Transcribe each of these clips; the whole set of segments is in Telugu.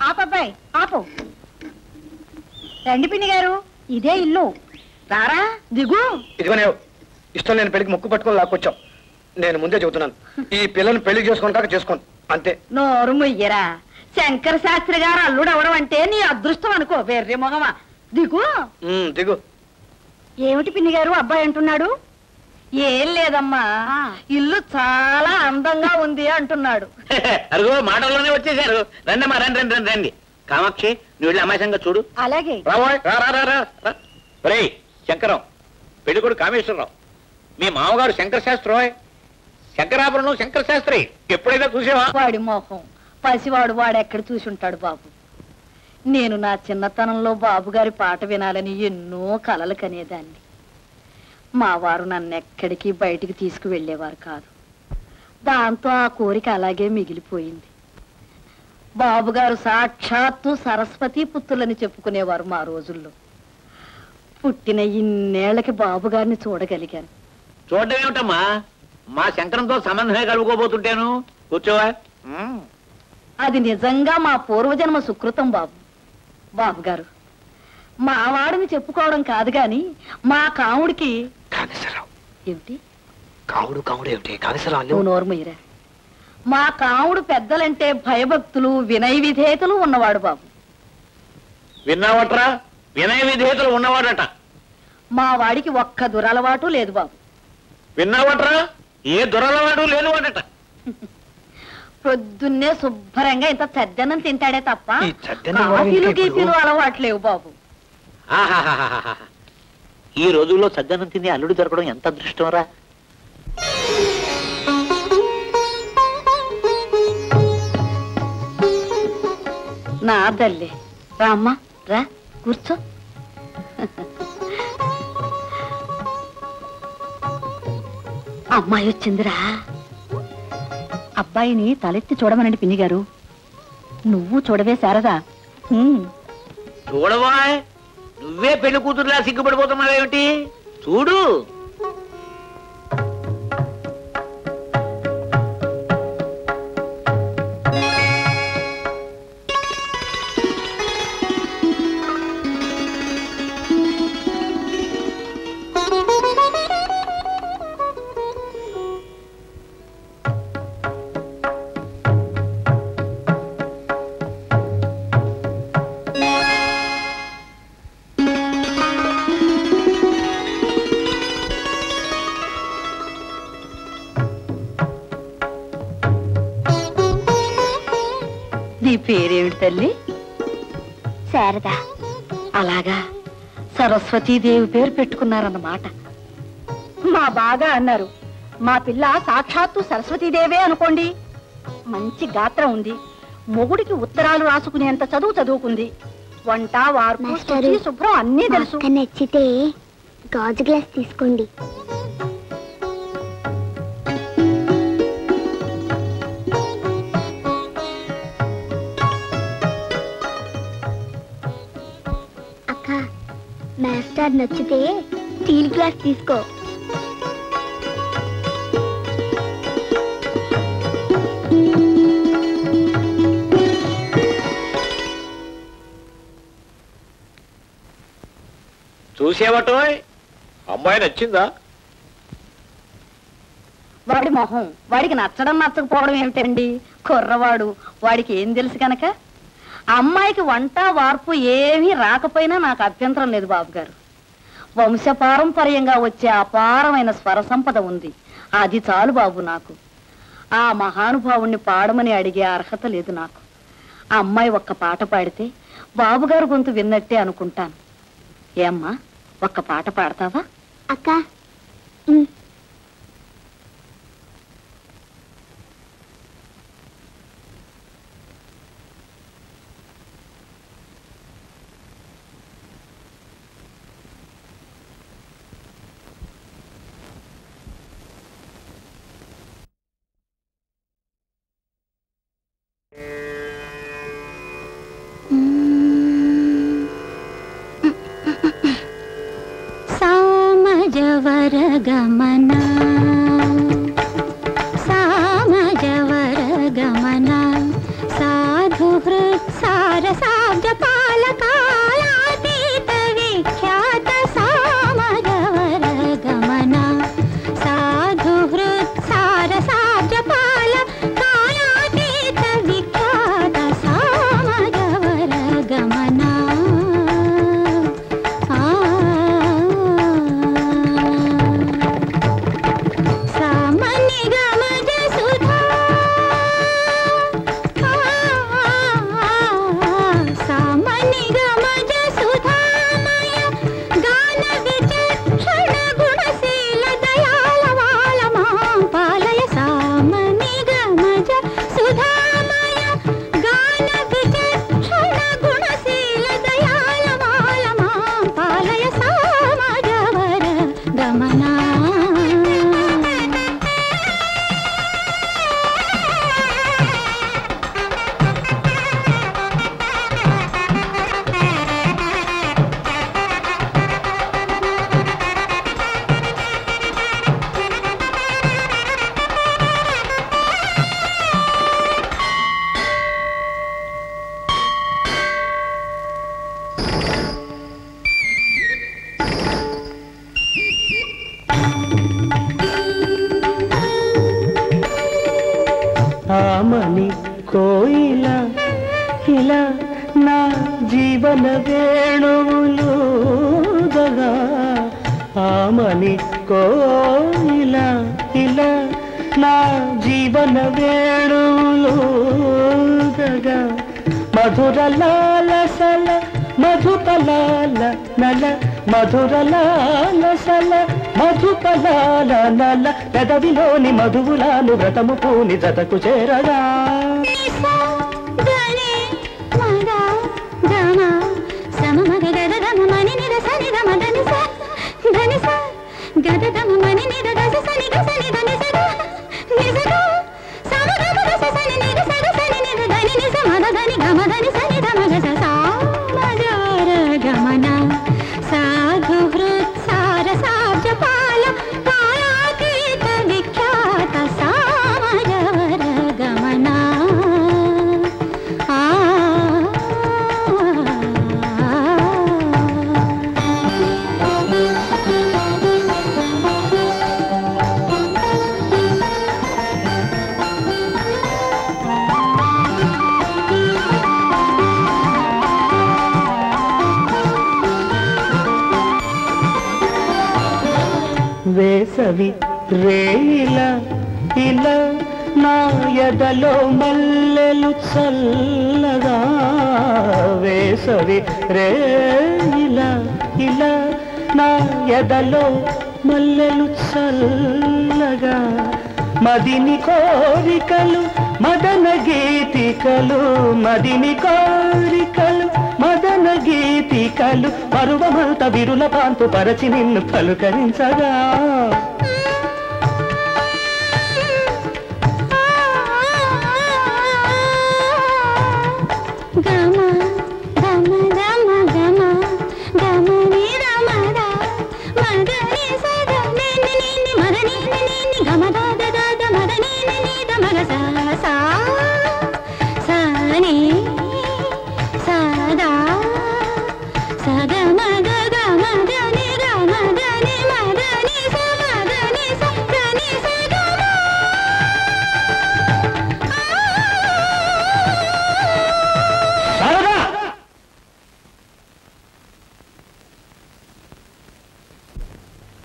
ఆపబ్బాయి ఆపు. రండి పిన్ని గారు, ఇదే ఇల్లు. రారా, దిగు. ఇదిగో ఇష్టం లేని పెళ్లికి ముక్కు పట్టుకొని లాక్కొచ్చావు. నేను ముందే చెబుతున్నాను, ఈ పిల్లని పెళ్లి చేసుకొని కాక చేసుకోను అంతే. నోరు ముయ్యరా, శంకర శాస్త్రి గారు అల్లుడు అవడం అంటే నీ అదృష్టం అనుకో. వెర్రి మొగమా, దిగు. దిగు. ఏమిటి పిన్ని గారు అబ్బాయి అంటున్నాడు? ఏం లేదమ్మా, ఇల్లు చాలా అందంగా ఉంది అంటున్నాడు. అరుగో మాటల్లోనే వచ్చేసారు. రండమ్మా, రండి రండి రండి రండి. కామాక్షి, నువ్వు వెళ్ళి అమాయసంగా చూడు. అలాగే. శంకరం, పెళ్ళికొడు కామేశ్వరరావు, మీ మామగారు శంకర శాస్త్రి. శంకరాభరణం శంకర శాస్త్రి. ఎప్పుడైనా చూసావా? వాడి మోహం పసివాడు, వాడెక్కడ చూసుంటాడు బాబు. నేను నా చిన్నతనంలో బాబుగారి పాట వినాలని ఎన్నో కలలు కనేదాన్ని. మా వారు నన్నెక్కడికి బయటికి తీసుకువెళ్ళేవారు కాదు. దాంతో ఆ కోరిక అలాగే మిగిలిపోయింది. బాబుగారు సాక్షాత్తు సరస్వతి పుత్రులని చెప్పుకునేవారు మా రోజుల్లో. పుట్టిన ఇన్నేళ్లకి బాబుగారిని చూడగలిగాను. చూడడం ఏమిటమ్మా, మా శంకరంతో సంబంధమే కలుపుకోబోతుంటాను. కూర్చోవా. అది నిజంగా మా పూర్వజన్మ సుకృతం బాబు. బాబుగారు, మా వాడిని చెప్పుకోవడం కాదు గాని మా కాముడికి. ఏమిటి కావుడు కావుడు ఏమిటి? నువ్వు నోరుమయ్యరా. మా కాముడు పెద్దలంటే భయభక్తులు వినయ విధేయతలు ఉన్నవాడు బాబు. విన్నావట్రా? వినయ విధేయతలు ఉన్నవాడట. మా వాడికి ఒక్క దురలవాటు లేదు బాబు. విన్నావట్రా? ఏ దురలవాడు లేదు వాడట. పొద్దున్నే శుభ్రంగా ఇంత చద్దన్నం తింటాడే తప్ప కాఫీలు గీఫీలు అలవాట్లేవు బాబు. ఈ రోజుల్లో సద్దన్నం తిని అల్లుడు దొరకడం ఎంత అదృష్టం రా. నా తల్లి రామ్మా, రా కూర్చో. అమ్మాయి వచ్చిందిరా. అబ్బాయిని తలెత్తి చూడమనండి పిన్ని గారు. నువ్వు చూడవే శారదా. చూడవా, నువ్వే పెళ్లి కూతురులా సిగ్గుపడిపోతున్నావేమిటి? చూడు. నీ పేరేమిటి తల్లి? శారదా. అలాగా, సరస్వతీదేవి పేరు పెట్టుకున్నారన్నమాట. మా బాగా అన్నారు. మా పిల్ల సాక్షాత్తు సరస్వతీదేవే అనుకోండి. మంచి గాత్రం ఉంది, మొగుడికి ఉత్తరాలు రాసుకునేంత చదువు చదువుకుంది, వంట వార్పు శుభ్రం అన్నీ తెలుసు. నచ్చితే గాజు గ్లాస్ తీసుకోండి. మాస్టర్ నచ్చితే స్టీల్ గ్లాస్ తీసుకో. చూసేవటో అమ్మాయి నచ్చిందా? వాడి మొహం, వాడికి నచ్చడం నచ్చకపోవడం ఏమిటండి? కుర్రవాడు, వాడికి ఏం తెలుసు కనుక. అమ్మాయికి వంట వార్పు ఏమీ రాకపోయినా నాకు అభ్యంతరం లేదు బాబుగారు. వంశపారంపర్యంగా వచ్చే అపారమైన స్వర సంపద ఉంది, అది చాలు బాబు నాకు. ఆ మహానుభావుణ్ణి పాడమని అడిగే అర్హత లేదు నాకు. ఆ అమ్మాయి ఒక్క పాట పాడితే బాబుగారు గొంతు విన్నట్టే అనుకుంటాను. ఏమ్మా, ఒక్క పాట పాడతావా? అక్క. सामजवरगमना सामजवरगमना साधुहृत् सार ఆమని కోయిల ఇలా నా జీవన వేణువులుదగా ఆమని కోయిల ఇలా నా జీవన వేణువులుదగా మధుర లాలసల మధుపలాల నల మధుర లాలసల మధుపలాల నల పెదవిలోని మధువులాను వ్రతము పూని జతకు చేరగా వేసవి రేయిల ఇలా నా ఎదలో మల్లెలు చల్లగా వేసవి రేయిల ఇలా నా ఎదలో మల్లెలు చల్లగా మదిని కోరికలు మదన గీతికలు మదిని కోరికలు మదన గీతికలు పరువమంత విరుల పాంతు పరచి నిన్ను పలుకరించగా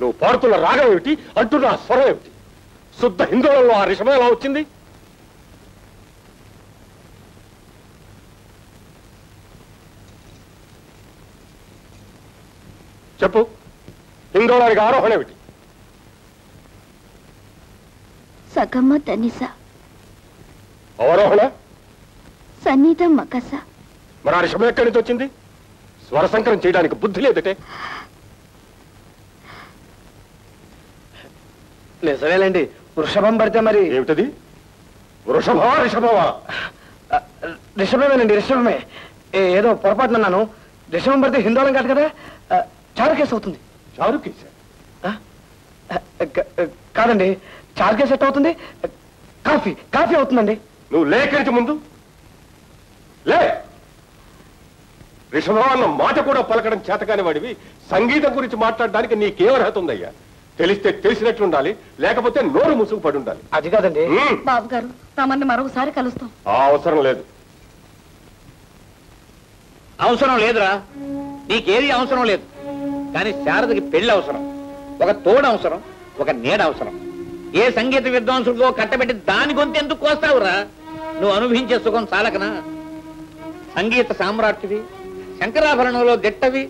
నువ్వు పాడుతున్న రాగం ఏమిటి అంటున్న స్వరం ఏమిటి శుద్ధ హిందువులలో ఆ రిషభం ఎలా వచ్చింది చెప్పు హిందోళానికి ఆరోహణ ఏమిటి సగమ తనిస అవరోహణ సన్నిధం మకస మరి ఆ రిషభం ఎక్కడి నుంచి వచ్చింది స్వర సంకరం చేయడానికి బుద్ధి లేదటే నిజమేలండి వృషభం పడితే మరి ఏమిటది వృషభమా రిషభమా రిషభమేనండి రిషభమే ఏదో పొరపాటున అన్నాను రిషభం పడితే హిందోళం కాదు కదా చారుకేస్ అవుతుంది చారుకేసా కాదండి చారుకేస్ ఎట్ అవుతుంది కాఫీ కాఫీ అవుతుందండి నువ్వు లేఖనికి ముందు లే రిషభం అన్న మాట కూడా పలకడం చేతకాని వాడివి సంగీతం గురించి మాట్లాడడానికి నీకేం అర్హత ఉందయ్యా తెలిస్తే తెలిసినట్లుండాలి లేకపోతే నోరు ముసుగు పడి ఉండాలి అది కాదండి బాబు గారు తమని మరొకసారి కలుస్తాం ఆ అవసరం లేదు అవసరం లేదురా నీకేది అవసరం లేదు కానీ శారదకి పెళ్లి అవసరం ఒక తోడు అవసరం ఒక నీడ అవసరం ఏ సంగీత విద్వాంసుడికో కట్టబెట్టి దాని గొంతు ఎందుకు కోస్తావురా నువ్వు అనుభవించే సుఖం చాలకనా సంగీత సామ్రాట్టివి శంకరాభరణంలో దిట్టవి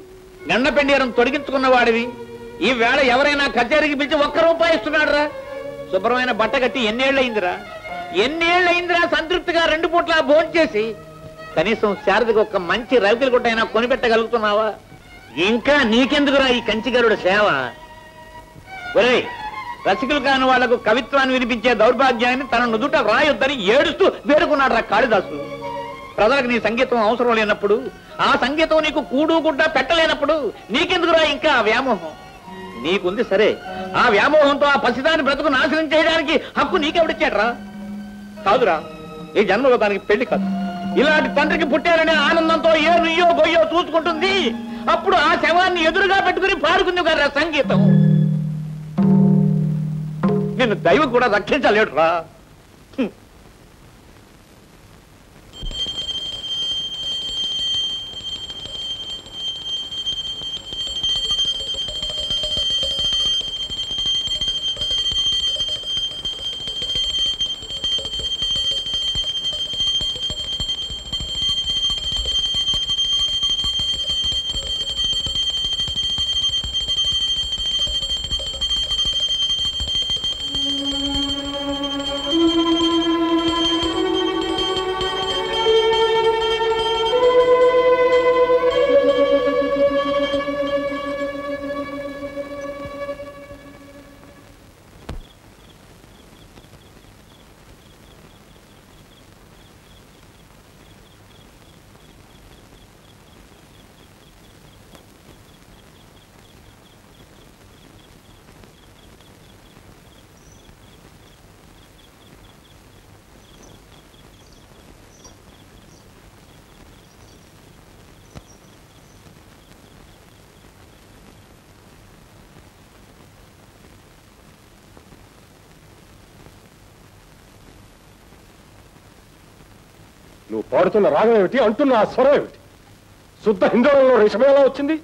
గండపెండీరం తొడిగించుకున్న వాడివి ఈ వేళ ఎవరైనా కచేరీకి పిలిచి ₹1 ఇస్తున్నాడు రా శుభ్రమైన బట్ట కట్టి ఎన్నేళ్ళయిందిరా సంతృప్తిగా 2 పూట్ల భోంచేసి కనీసం శారదకి ఒక మంచి రవికల గుట్టైనా కొనిపెట్టగలుగుతున్నావా ఇంకా నీకెందుకురా ఈ కంచిగరుడు సేవ ఒరేయ్ రసికులు కాని వాళ్లకు కవిత్వాన్ని వినిపించే దౌర్భాగ్యాన్ని తన నుదుట వ్రాయొద్దని ఏడుస్తూ వేడుకున్నాడు రా కాళిదాసు ప్రజలకు నీ సంగీతం అవసరం లేనప్పుడు ఆ సంగీతం నీకు కూడు గుడ్డ పెట్టలేనప్పుడు నీకెందుకురా ఇంకా ఆ వ్యామోహం నీకుంది సరే ఆ వ్యామోహంతో ఆ పసిదాన్ని బ్రతుకు నాశనం చేయడానికి హక్కు నీకెవడిచ్చాడ్రా కాదురా ఈ జన్మలో దానికి పెళ్లి కాదు ఇలాంటి తండ్రికి పుట్టారనే ఆనందంతో ఏ నుయ్యో గొయ్యో చూసుకుంటుంది అప్పుడు ఆ శవాన్ని ఎదురుగా పెట్టుకుని పాడుకుంది కదా సంగీతం నిన్ను దైవం కూడా రక్షించలేడురా నువ్వు పాడుతున్న రాగం ఏమిటి, అంటున్న ఆ స్వరం ఏమిటి? శుద్ధ హిందోళంలో రేషం ఎలా వచ్చింది?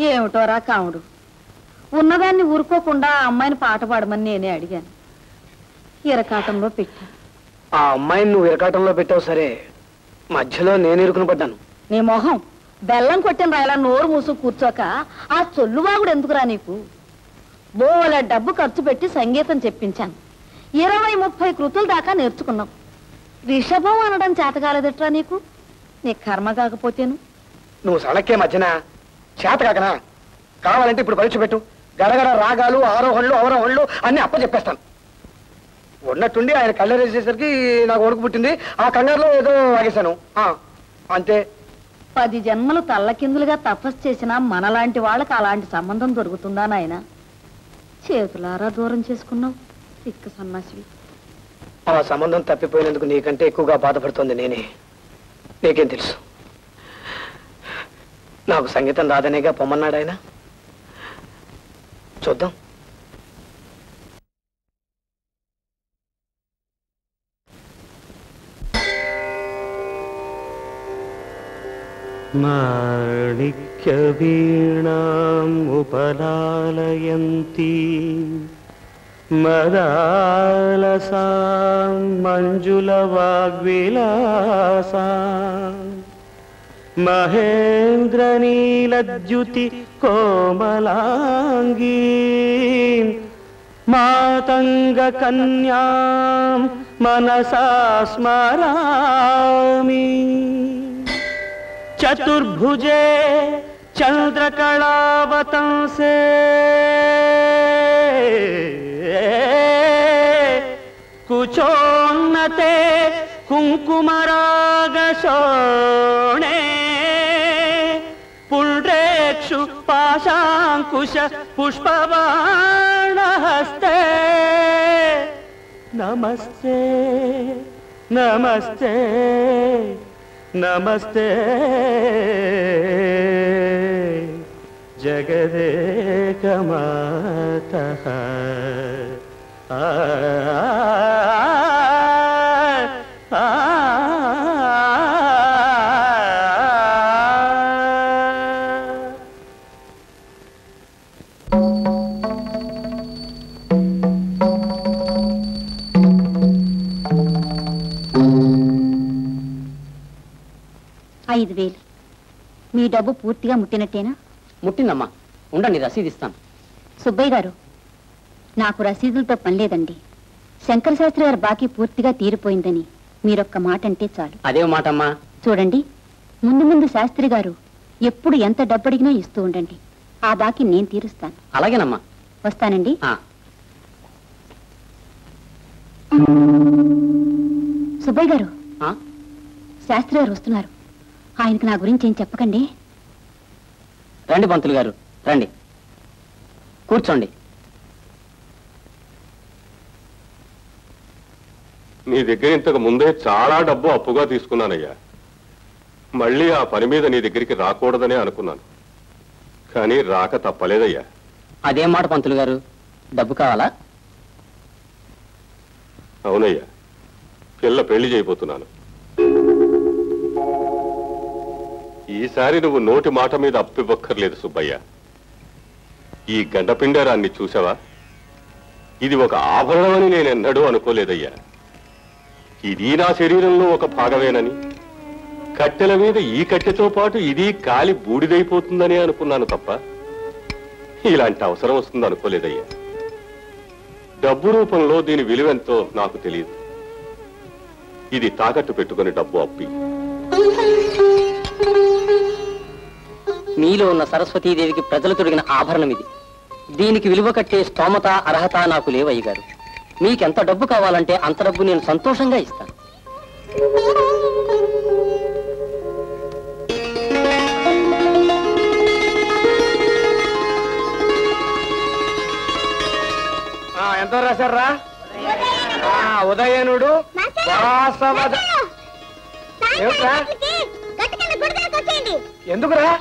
ఏమిటోరా కాముడు, ఉన్నదాన్ని ఊరుకోకుండా ఆ అమ్మాయిని పాట పాడమని నేనే అడిగాను. ఇరకాటంలో పెట్టాను. ఆ అమ్మాయిని నువ్వు ఇరకాటంలో పెట్టావు సరే, మధ్యలో నేను ఇరుకుని పడ్డాను. నీ మొహం బెల్లం కొట్టిన రాయలా నోరు మూసు కూర్చోక ఆ చొల్లువాగుడు ఎందుకురా నీకు? బోలే డబ్బు ఖర్చు పెట్టి సంగీతం చెప్పించాను. 20-30 కృతుల దాకా నేర్చుకున్నావు. రిషభం అనడం చేతకాలేదట్రా నీకు? నీ కర్మ కాకపోతేను. నువ్వు సడక్కే మధ్యన చేత కాకనా? కావాలంటే ఇప్పుడు పరీక్ష పెట్టు. గడగడ రాగాలు, ఆరోహణలు, అవరోహణలు అన్ని అప్ప చెప్పేస్తాను. ఉన్నట్టుండి ఆయన కళ్ళరేసేసరికి నాకు వణుకు పుట్టింది. ఆ కంగారులో ఏదో వాగేశాను, అంతే. 10 జన్మలు తల్లకిందులుగా తపస్సు చేసినా మనలాంటి వాళ్ళకి అలాంటి సంబంధం దొరుకుతుందా నాయన? చేతులారా దూరం చేసుకున్నావు, సిక్కు సన్నాసివి. ఆ సంబంధం తప్పిపోయినందుకు నీకంటే ఎక్కువగా బాధపడుతోంది నేనే. నీకేం తెలుసు? నాకు సంగీతం రాదనేగా పొమ్మన్నాడు ఆయన. చూద్దాం. మాణిక్య వీణాం ఉపలాలయంతి మదాలసాం మంజుల వాగ్విలాసాం మహేంద్రనీలద్యుతి కోమలాంగీ మాతంగ కన్యాం మనసా స్మరామి చతుర్భుజే చంద్రకళావతంసే కుచోన్నతే కుంకుమరాగశోణే పుండ్రేక్షు పాశాంకుశ పుష్పబాణహస్తే నమస్తే నమస్తే నమస్తే జగదేకమాతః మీ డబ్బు పూర్తిగా ముట్టినట్టేనా? ముట్టిందమ్మా, ఉండండి రసీదు ఇస్తాను. సుబ్బయ్య గారు, నాకు రసీదులతో పని లేదండి. శంకర శాస్త్రి గారి బాకీ పూర్తిగా తీరిపోయిందని మీరొక్క మాట అంటే చాలు. అదే మాటమ్మా. చూడండి, ముందు ముందు శాస్త్రి గారు ఎప్పుడు ఎంత డబ్బు అడిగినా ఇస్తూ ఉండండి. ఆ బాకీ నేను తీరుస్తాను. అలాగేనమ్మా. వస్తానండి. సుబ్బయ్య గారు, శాస్త్రి గారు వస్తున్నారు. ఆయనకు నా గురించి ఏం చెప్పకండి. రండి పంతులు గారు, రండి, కూర్చోండి. నీ దగ్గర ఇంతకు ముందే చాలా డబ్బు అప్పుగా తీసుకున్నానయ్యా. మళ్ళీ ఆ పని మీద నీ దగ్గరికి రాకూడదనే అనుకున్నాను, కానీ రాక తప్పలేదయ్యా. అదేం మాట పంతులు గారు, డబ్బు కావాలా? అవునయ్యా, పిల్ల పెళ్లి చేయబోతున్నాను. ఈసారి నువ్వు నోటి మాట మీద అప్పివ్వక్కర్లేదు సుబ్బయ్య. ఈ గండపిండారాన్ని చూసావా? ఇది ఒక ఆభరణమని నేనెన్నడూ అనుకోలేదయ్యా. ఇది నా శరీరంలో ఒక భాగమేనని, కట్టెల మీద ఈ కట్టెతో పాటు ఇది కాలి బూడిదైపోతుందని అనుకున్నాను తప్ప ఇలాంటి అవసరం వస్తుంది అనుకోలేదయ్యా. డబ్బు రూపంలో దీని విలువెంతో నాకు తెలియదు. ఇది తాకట్టు పెట్టుకుని డబ్బు అప్పి. మీలో ఉన్న సరస్వతీదేవికి ప్రజలు తొడిగిన ఆభరణం ఇది. దీనికి విలువ కట్టే స్తోమత అర్హత నాకు లేవయ్య గారు. మీకెంత డబ్బు కావాలంటే అంత డబ్బు నేను సంతోషంగా ఇస్తాను. ఎంతో రాశారా? ఉదయనుడు వాసవద. ఏమిట్రా? ఎందుకురా?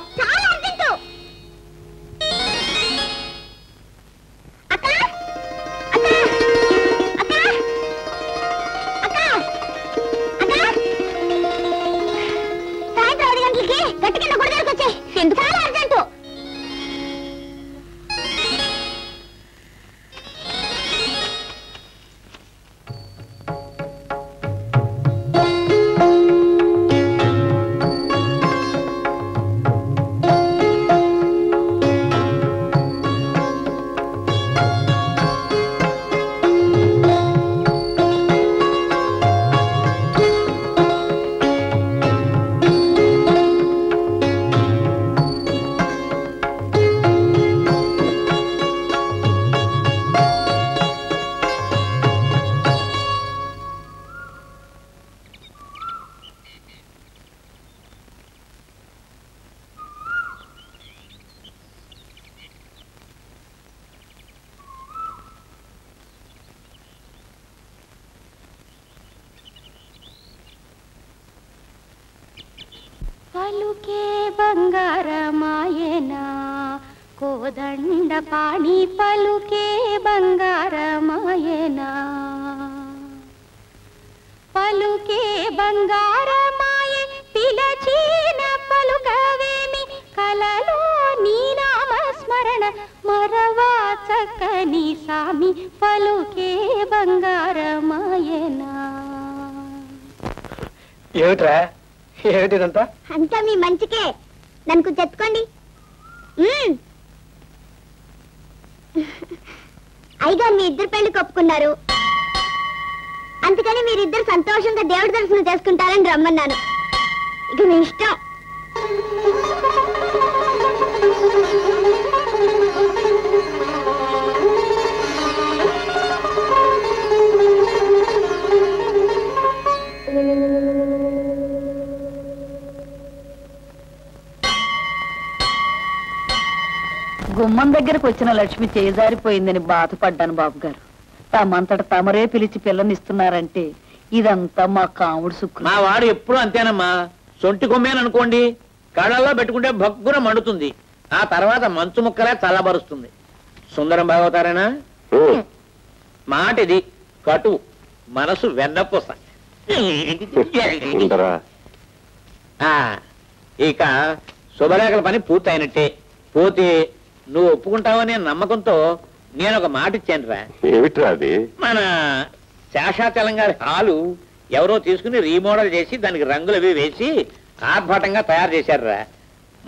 పలుకే బంగారమాయనా కోదండ పాణి పలుకే బంగారమాయనా పలుకే బంగారమాయే పిలచిన పలుకవేమి కలలో నీ నామ స్మరణ మరవా చక్కని సామి పలుకే బంగారమాయనా. ఏమిట్రా? ఏమిటిదంతా? అంతా మీ మంచికే, నన్ను చెప్పుకోండి. అయ్యగారు మీ ఇద్దరు పెళ్లి కొప్పుకున్నారు, అందుకని మీరిద్దరు సంతోషంగా దేవుడి దర్శనం చేసుకుంటారని రమ్మన్నాను. ఇక మీ ఇష్టం. గుమ్మం దగ్గరకు వచ్చిన లక్ష్మి చేజారిపోయిందని బాధపడ్డాను బాబుగారు. తమంతట తమరే పిలిచి పిల్లనిస్తున్నారంటే ఇదంతా మా కాముడు సుక్కు. మా వాడు ఎప్పుడు అంతేనమ్మా. సొంటి కొమ్మేననుకోండి, కళ్ళల్లో పెట్టుకుంటే భగ్గున మండుతుంది, ఆ తర్వాత మంచు ముక్కలే చల్లబరుస్తుంది. సుందరం బాగవుతారేనా? మాట ఇది కటు, మనసు వెన్నపూస. ఇక శుభలేఖల పని పూర్తయినట్టే. పోతే నువ్వు ఒప్పుకుంటావనే నమ్మకంతో నేను ఒక మాట ఇచ్చాను రా. ఏమిట్రా అది? మన శేషాచలం గారి హాలు ఎవరో తీసుకుని రీమోడల్ చేసి దానికి రంగులు అవి వేసి ఆర్భాటంగా తయారు చేశారురా.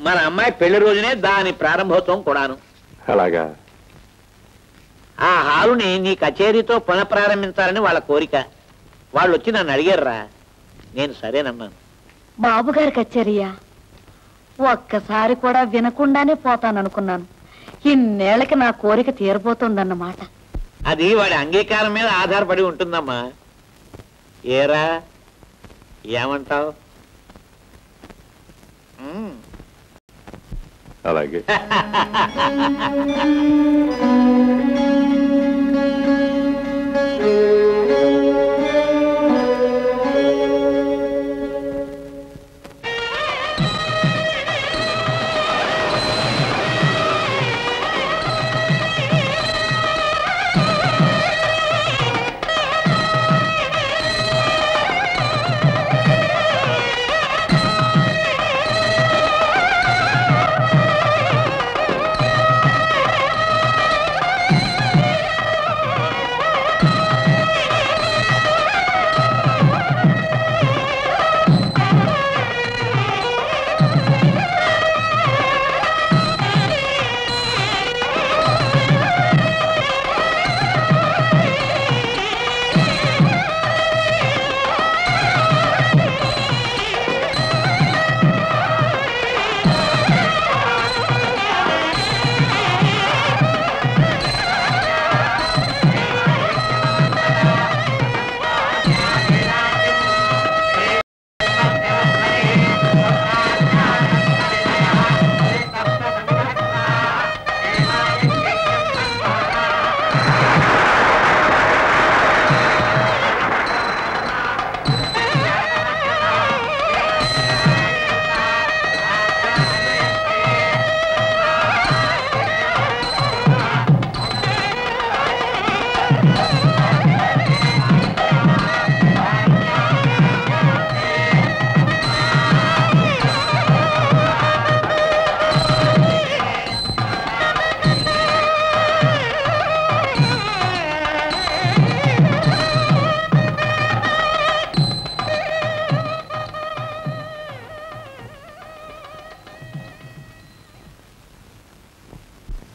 మన అమ్మాయి పెళ్లి రోజునే దాని ప్రారంభోత్సవం కూడాను. అలాగా? ఆ హాలుని నీ కచేరీతో పునఃప్రారంభించాలని వాళ్ళ కోరిక. వాళ్ళు వచ్చి నన్ను అడిగారురా. నేను సరేనన్నాను. బాబుగారి కచేరియా? ఒక్కసారి కూడా వినకుండానే పోతాననుకున్నాను. ఇన్నేళ్లకి నా కోరిక తీరబోతోందన్నమాట. అది వాడి అంగీకారం మీద ఆధారపడి ఉంటుందమ్మా. ఏరా ఏమంటావు? అలాగే.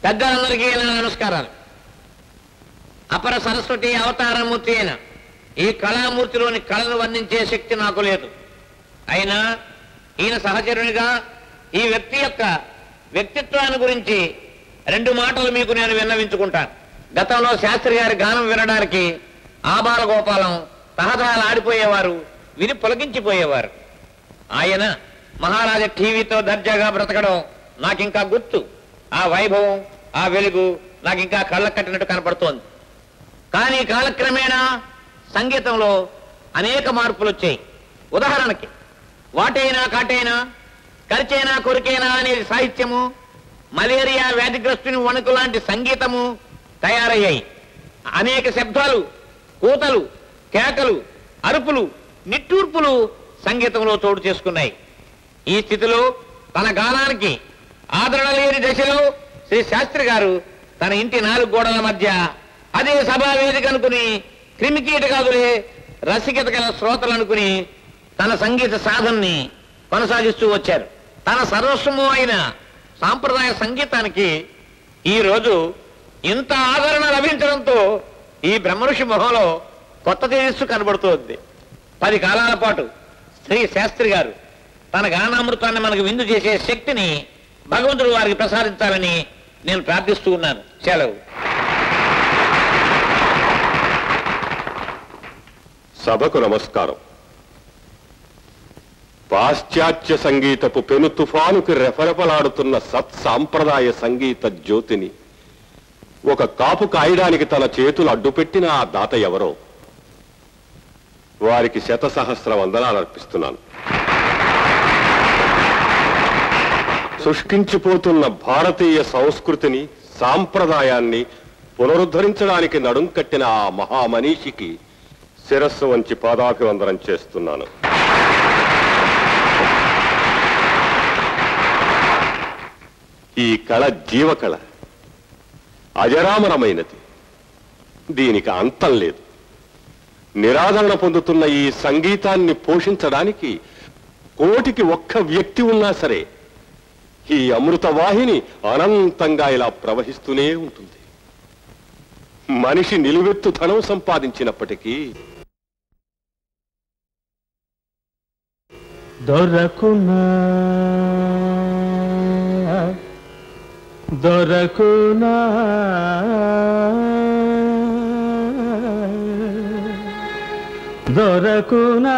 పెద్దలందరికీ నా నమస్కారాలు. అపర సరస్వతి అవతారమూర్తి అయిన ఈ కళామూర్తిలోని కళను వర్ణించే శక్తి నాకు లేదు. అయినా ఈయన సహచరునిగా ఈ వ్యక్తి యొక్క వ్యక్తిత్వాన్ని గురించి 2 మాటలు మీకు నేను విన్నవించుకుంటాను. గతంలో శాస్త్రి గారి గానం వినడానికి ఆబాల గోపాలం తహతహలు ఆడిపోయేవారు, విని పులకించిపోయేవారు. ఆయన మహారాజా టీవీతో దర్జాగా బ్రతకడం నాకింకా గుర్తు. ఆ వైభవం, ఆ వెలుగు నాకింకా కళ్ళకు కట్టినట్టు కనపడుతోంది. కానీ కాలక్రమేణా సంగీతంలో అనేక మార్పులు వచ్చాయి. ఉదాహరణకి వాటైనా కాటైనా, కరిచైనా కొరికైనా అనేది సాహిత్యము, మలేరియా వ్యాధిగ్రస్తుని వణుకు లాంటి సంగీతము తయారయ్యాయి. అనేక శబ్దాలు, కూతలు, కేకలు, అరుపులు, నిట్టూర్పులు సంగీతంలో చోటు చేసుకున్నాయి. ఈ స్థితిలో తన గానానికి ఆదరణ లేని దశలో శ్రీ శాస్త్రి గారు తన ఇంటి 4 గోడల మధ్య అదే సభా వేదిక అనుకుని క్రిమికీటకాదులే రసికత గల శ్రోతలు అనుకుని తన సంగీత సాధనని కొనసాగిస్తూ వచ్చారు. తన సర్వస్వము అయిన సాంప్రదాయ సంగీతానికి ఈ రోజు ఇంత ఆదరణ లభించడంతో ఈ బ్రహ్మఋషి మొహంలో కొత్త తేజస్సు కనబడుతోంది. 10 కాలాల పాటు శ్రీ శాస్త్రి గారు తన గానామృతాన్ని మనకు విందు చేసే శక్తిని భగవంతుడు వారికి ప్రసాదించాలని నేను ప్రార్థిస్తూ ఉన్నాను. సెలవు. సభకు నమస్కారం. పాశ్చాత్య సంగీతపు పెను తుఫానుకి రెఫరెపలాడుతున్న సత్సాంప్రదాయ సంగీత జ్యోతిని ఒక కాపు కాయడానికి తన చేతులు అడ్డుపెట్టిన ఆ దాత ఎవరో వారికి 100,000 వందనాలు అర్పిస్తున్నాను. శుష్కించిపోతున్న భారతీయ సంస్కృతిని, సాంప్రదాయాన్ని పునరుద్ధరించడానికి నడుం కట్టిన ఆ మహామనీషికి శిరస్సు వంచి పాదాభివందనం చేస్తున్నాను. ఈ కళ జీవకళ, అజరామరమైనది. దీనికి అంతం లేదు. నిరాదరణ పొందుతున్న ఈ సంగీతాన్ని పోషించడానికి 1,000,000 ఒక్క వ్యక్తి ఉన్నా సరే ఈ అమృత వాహిని అనంతంగా ఇలా ప్రవహిస్తూనే ఉంటుంది. మనిషి నిలువెత్తు ధనం సంపాదించినప్పటికీ దొరకునా దొరకునా దొరకునా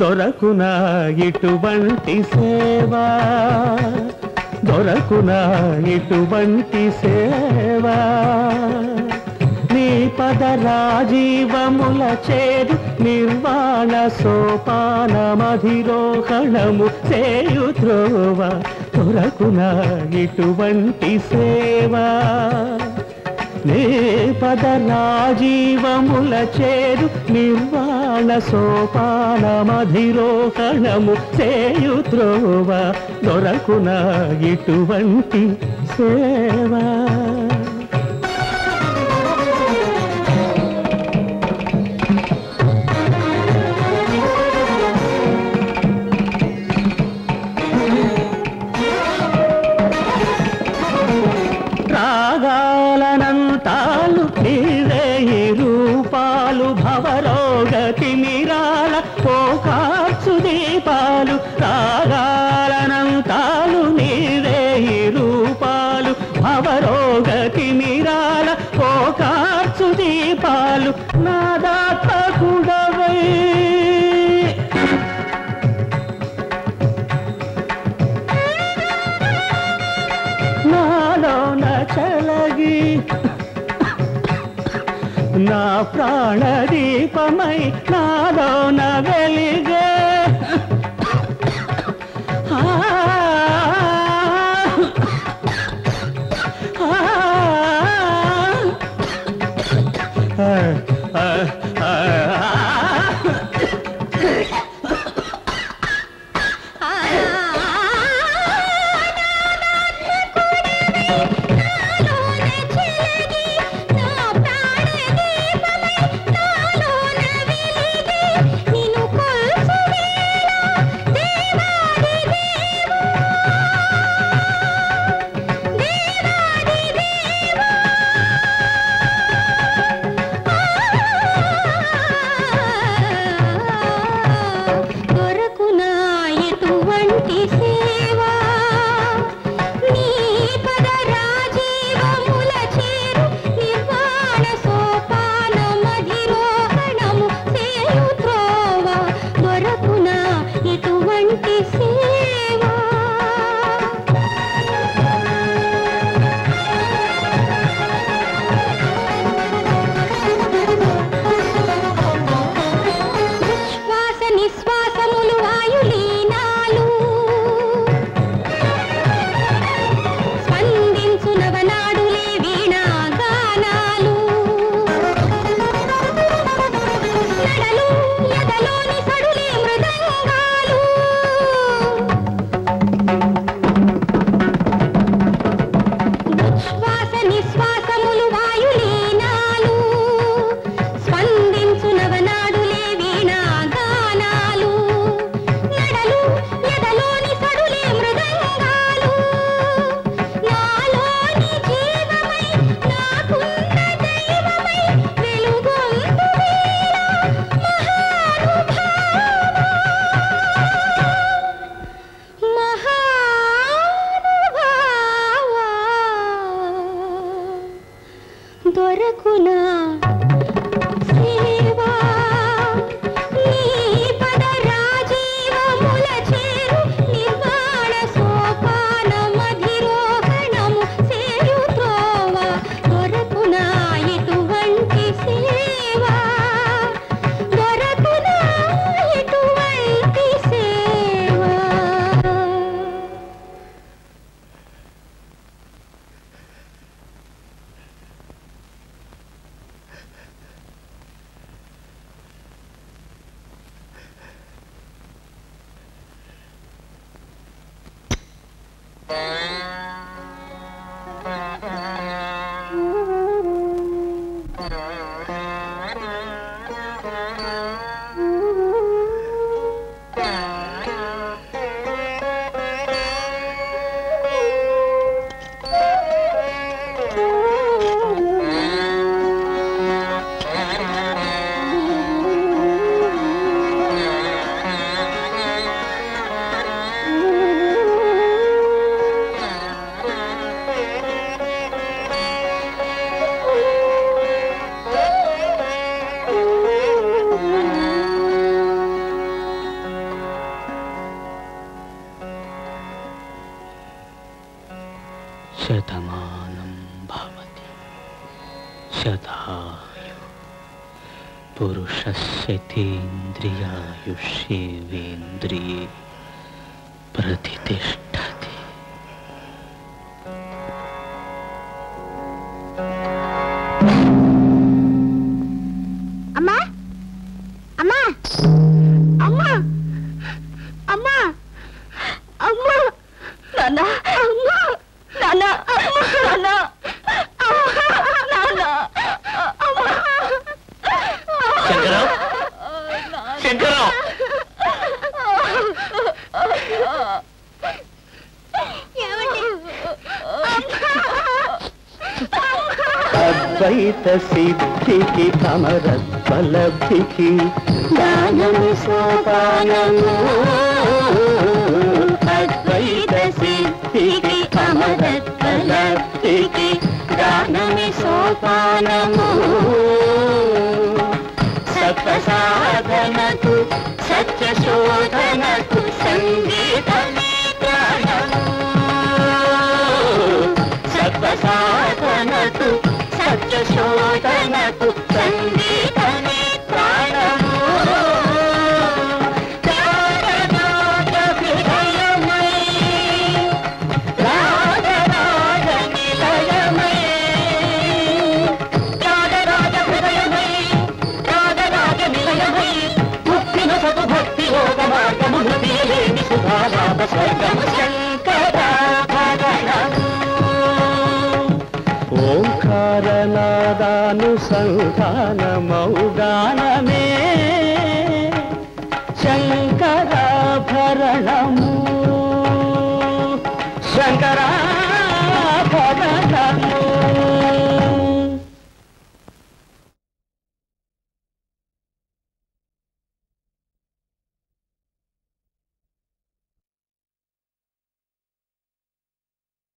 దొరకునా ఇటువంటి సేవా, దొరకునా ఇటువంటి సేవా, నీ పద రాజీవముల చేరు నిర్వాణ సోపానమధిరోహణము చేయుత్రోవ, దొరకునా ఇటువంటి సేవా, నీ పద రాజీవముల చేరు నిర్వాణ సోపానమధిరోహణము చేయుత్రోవ, దొరకునా ఇటువంటి సేవా. రాగాలనంతాలు నీవే రూపాలు, భవరోగతి మిరాల పోకార్చు దీపాలు, రాగాలనంతాలు నీవే రూపాలు, భవరోగతి మిరాల పోకార్చు దీపాలు, నాదాత్మకుడవై నాలోన చలగి నా ప్రాణదీపమై నాలోన వెలిగే, నిన్ను ఇటువంటి సేవా నీ పద రాజీవముల చేరు నిర్వాణ సోపాన మధిరోహణము సేయు త్రోవ దొరకున ఇటువంటి సేవా శ్వాస నిశ్వాసములు వాయులీనాలు స్పందించు నవనాడులే వీణా గానాలు నడలు ఎదలోని సడులే మృదంగాలు ఉచ్ఛ్వాస నిశ్వాసములు వాయులీనాలు స్పందించు నవనాడులే వీణా గానాలు నడలు ఎదలోని సడులే మృదంగాలు నాలోని జీవమై నాకున్న దైవమై వెలుగొందు దొరకునా సేవా నీ పద రాజీవముల చేరు నిర్వాణ సోపాన మధిరోహణము సేయు త్రోవ దొరకునా ఇటువంటి సేవా దొరకునా ఇటువంటి సేవా శతమానం భవతి శతాయు పురుషస్యతేంద్రియాయుష్యేవేంద్రియే ప్రతిష్టతి. అమ్మా అమ్మా అమ్మా అమ్మా అమ్మా నాన్న అమ్మా నాన్న నాన్న నాన్న శంకరం శంకరం అద్వైత సిద్ధికి అమరత్వలబ్ధికి జ్ఞానము సోపానము. అద్వైత సిద్ధికి అమరత్వలబ్ధికి జ్ఞానమి సోపానము. సత్వ సాధనకు సత్య శోధనకు